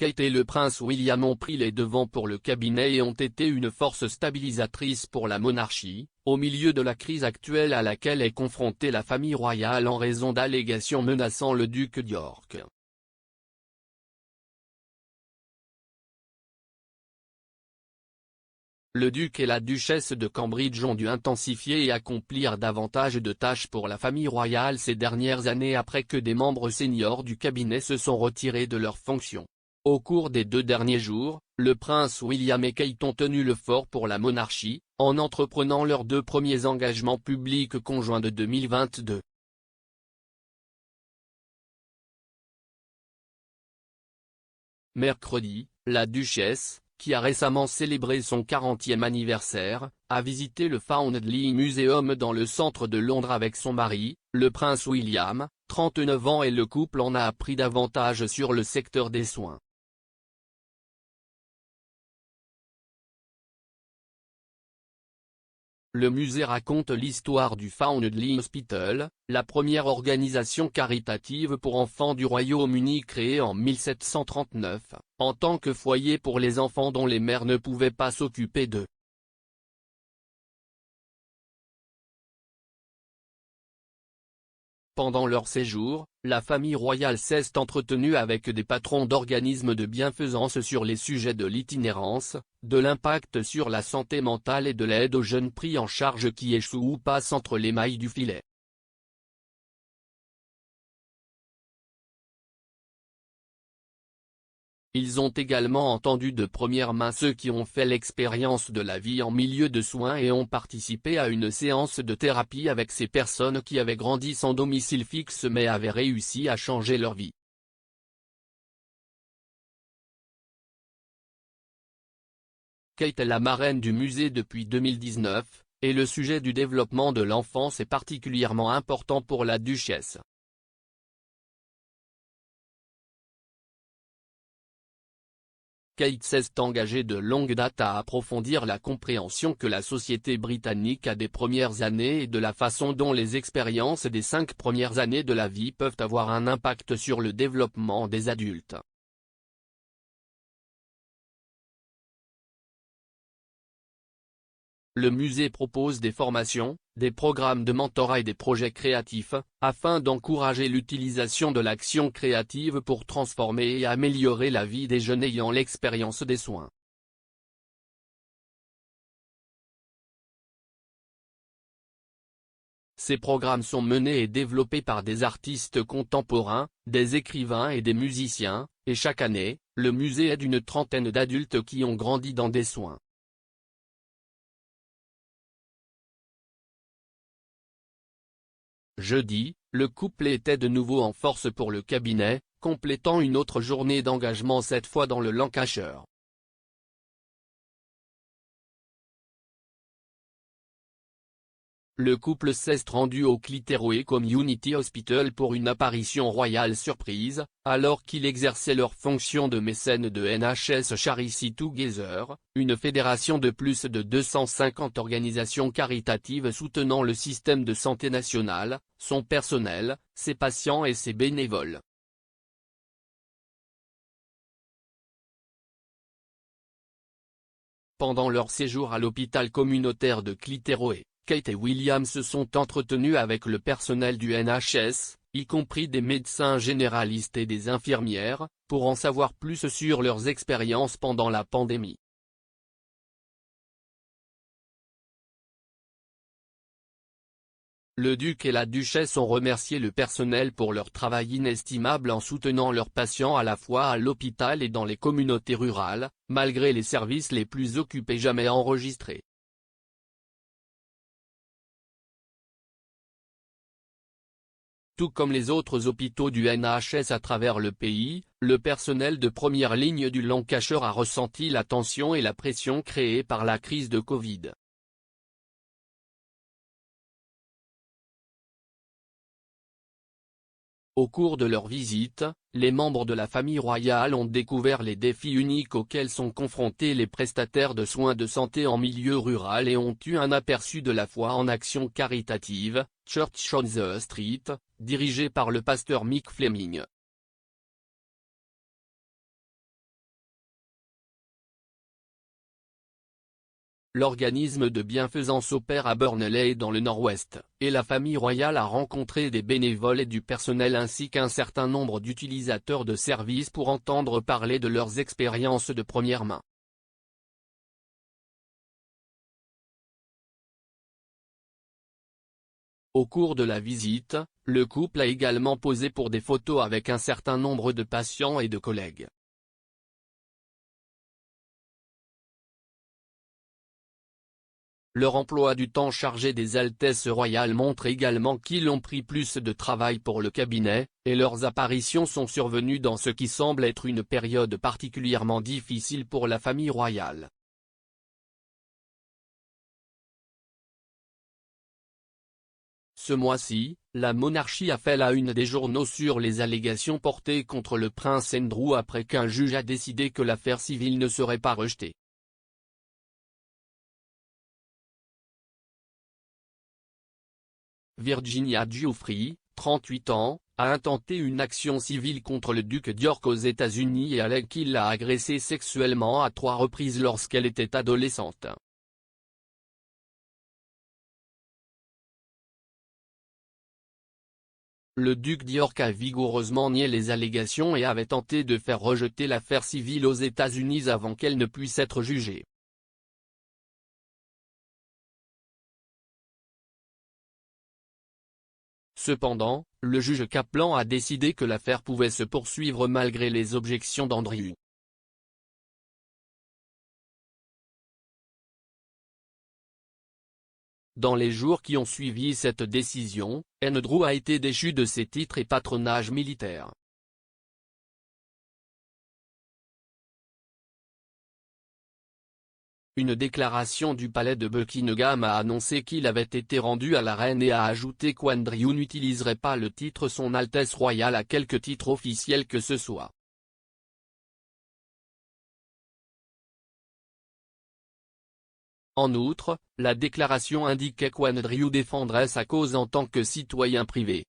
Kate et le prince William ont pris les devants pour le cabinet et ont été une force stabilisatrice pour la monarchie, au milieu de la crise actuelle à laquelle est confrontée la famille royale en raison d'allégations menaçant le duc d'York. Le duc et la duchesse de Cambridge ont dû intensifier et accomplir davantage de tâches pour la famille royale ces dernières années après que des membres seniors du cabinet se sont retirés de leurs fonctions. Au cours des 2 derniers jours, le prince William et Kate ont tenu le fort pour la monarchie, en entreprenant leurs 2 premiers engagements publics conjoints de 2022. Mercredi, la duchesse, qui a récemment célébré son 40e anniversaire, a visité le Foundling Museum dans le centre de Londres avec son mari, le prince William, 39 ans, et le couple en a appris davantage sur le secteur des soins. Le musée raconte l'histoire du Foundling Hospital, la première organisation caritative pour enfants du Royaume-Uni créée en 1739, en tant que foyer pour les enfants dont les mères ne pouvaient pas s'occuper d'eux. Pendant leur séjour, la famille royale s'est entretenue avec des patrons d'organismes de bienfaisance sur les sujets de l'itinérance, de l'impact sur la santé mentale et de l'aide aux jeunes pris en charge qui échouent ou passent entre les mailles du filet. Ils ont également entendu de première main ceux qui ont fait l'expérience de la vie en milieu de soins et ont participé à une séance de thérapie avec ces personnes qui avaient grandi sans domicile fixe mais avaient réussi à changer leur vie. Kate est la marraine du musée depuis 2019, et le sujet du développement de l'enfance est particulièrement important pour la duchesse. Kate s'est engagée de longue date à approfondir la compréhension que la société britannique a des premières années et de la façon dont les expériences des 5 premières années de la vie peuvent avoir un impact sur le développement des adultes. Le musée propose des formations, des programmes de mentorat et des projets créatifs, afin d'encourager l'utilisation de l'action créative pour transformer et améliorer la vie des jeunes ayant l'expérience des soins. Ces programmes sont menés et développés par des artistes contemporains, des écrivains et des musiciens, et chaque année, le musée aide une trentaine d'adultes qui ont grandi dans des soins. Jeudi, le couple était de nouveau en force pour le cabinet, complétant une autre journée d'engagement cette fois dans le Lancashire. Le couple s'est rendu au Clitheroe Community Hospital pour une apparition royale surprise, alors qu'il exerçait leur fonction de mécène de NHS Charity Together, une fédération de plus de 250 organisations caritatives soutenant le système de santé national, son personnel, ses patients et ses bénévoles. Pendant leur séjour à l'hôpital communautaire de Clitheroe, Kate et William se sont entretenus avec le personnel du NHS, y compris des médecins généralistes et des infirmières, pour en savoir plus sur leurs expériences pendant la pandémie. Le duc et la duchesse ont remercié le personnel pour leur travail inestimable en soutenant leurs patients à la fois à l'hôpital et dans les communautés rurales, malgré les services les plus occupés jamais enregistrés. Tout comme les autres hôpitaux du NHS à travers le pays, le personnel de première ligne du Lancashire a ressenti la tension et la pression créée par la crise de Covid. Au cours de leur visite, les membres de la famille royale ont découvert les défis uniques auxquels sont confrontés les prestataires de soins de santé en milieu rural et ont eu un aperçu de la foi en action caritative, Church on the Street, dirigée par le pasteur Mick Fleming. L'organisme de bienfaisance opère à Burnley dans le nord-ouest, et la famille royale a rencontré des bénévoles et du personnel ainsi qu'un certain nombre d'utilisateurs de services pour entendre parler de leurs expériences de première main. Au cours de la visite, le couple a également posé pour des photos avec un certain nombre de patients et de collègues. Leur emploi du temps chargé des Altesses royales montre également qu'ils ont pris plus de travail pour le cabinet, et leurs apparitions sont survenues dans ce qui semble être une période particulièrement difficile pour la famille royale. Ce mois-ci, la monarchie a fait la une des journaux sur les allégations portées contre le prince Andrew après qu'un juge a décidé que l'affaire civile ne serait pas rejetée. Virginia Giuffre, 38 ans, a intenté une action civile contre le duc d'York aux États-Unis et allègue qu'il l'a agressée sexuellement à 3 reprises lorsqu'elle était adolescente. Le duc d'York a vigoureusement nié les allégations et avait tenté de faire rejeter l'affaire civile aux États-Unis avant qu'elle ne puisse être jugée. Cependant, le juge Kaplan a décidé que l'affaire pouvait se poursuivre malgré les objections d'Andrew. Dans les jours qui ont suivi cette décision, Andrew a été déchu de ses titres et patronage militaire. Une déclaration du palais de Buckingham a annoncé qu'il avait été rendu à la reine et a ajouté qu'Andrew n'utiliserait pas le titre Son Altesse royale à quelque titre officiel que ce soit. En outre, la déclaration indiquait qu'Andrew défendrait sa cause en tant que citoyen privé.